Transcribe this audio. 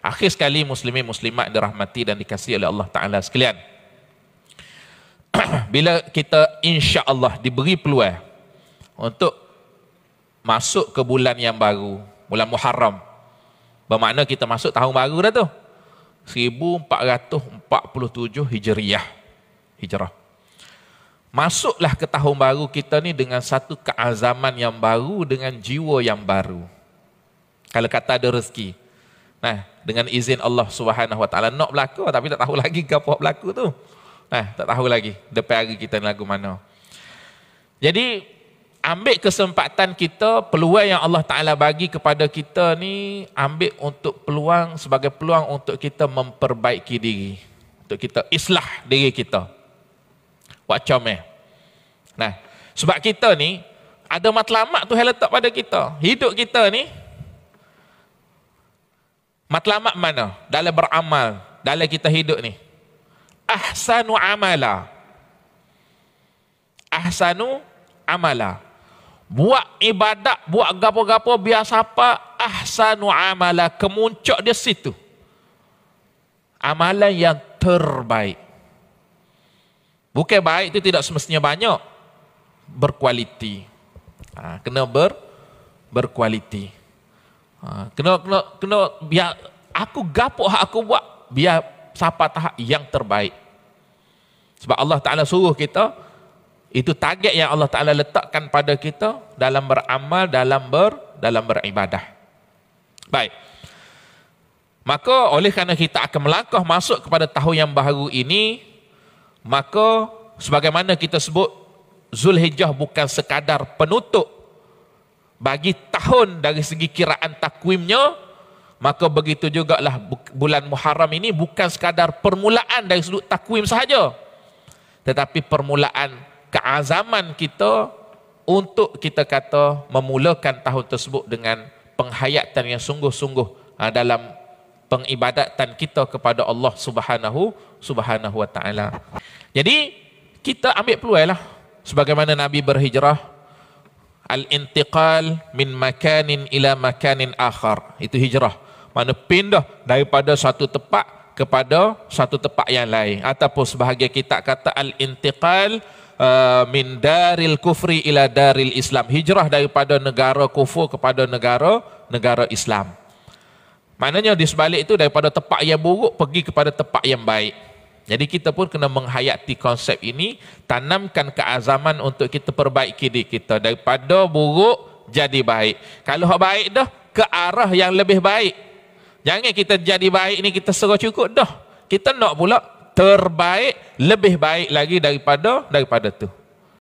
Akhir sekali muslimin muslimat dirahmati dan dikasihi oleh Allah Ta'ala sekalian. Bila kita insya Allah diberi peluang untuk masuk ke bulan yang baru, bulan Muharram, bermakna kita masuk tahun baru dah tu, 1447 Hijrah. Masuklah ke tahun baru kita ni dengan satu keazaman yang baru, dengan jiwa yang baru. Kalau kata ada rezeki, nah, dengan izin Allah Subhanahu Wa Taala nak berlaku, tapi tak tahu lagi apa berlaku tu. Nah, tak tahu lagi depan hari kita lagu mana. Jadi ambil kesempatan kita, peluang yang Allah Ta'ala bagi kepada kita ni, ambil untuk peluang, sebagai peluang untuk kita memperbaiki diri, untuk kita islah diri kita. Buat comel. Nah, sebab kita ni ada matlamat tu yang letak pada kita. Hidup kita ni matlamat mana? Dalam beramal, dalam kita hidup ni. Ahsanu amala. Ahsanu amala. Buat ibadat, buat gapo-gapo biasa apa, ahsanu amala, kemuncak dia situ. Amalan yang terbaik. Bukan baik itu tidak semestinya banyak. Berkualiti. Kena berkualiti. Kena biar aku gapo aku buat, biar siapa tahap yang terbaik. Sebab Allah Ta'ala suruh kita, itu target yang Allah Ta'ala letakkan pada kita dalam beramal, dalam beribadah. Baik. Maka oleh kerana kita akan melangkah masuk kepada tahun yang baru ini, maka sebagaimana kita sebut, Zulhijjah bukan sekadar penutup bagi tahun dari segi kiraan takwimnya, maka begitu jugalah bulan Muharram ini bukan sekadar permulaan dari sudut takwim sahaja, tetapi permulaan keazaman kita untuk kita kata memulakan tahun tersebut dengan penghayatan yang sungguh-sungguh dalam pengibadatan kita kepada Allah Subhanahu Wa Ta'ala. Jadi kita ambil peluang lah, sebagaimana Nabi berhijrah, al-intiqal min makanin ila makanin akhar, itu hijrah, mana pindah daripada satu tempat kepada satu tempat yang lain, ataupun sebahagian kita kata al-intiqal min daril kufri ila daril Islam, hijrah daripada negara kufur kepada negara Islam. Maknanya di sebalik itu, daripada tempat yang buruk pergi kepada tempat yang baik. Jadi kita pun kena menghayati konsep ini, tanamkan keazaman untuk kita perbaiki diri kita daripada buruk jadi baik. Kalau baik dah, ke arah yang lebih baik. Jangan kita jadi baik ni kita serah cukup dah. Kita nak pula terbaik, lebih baik lagi daripada tu.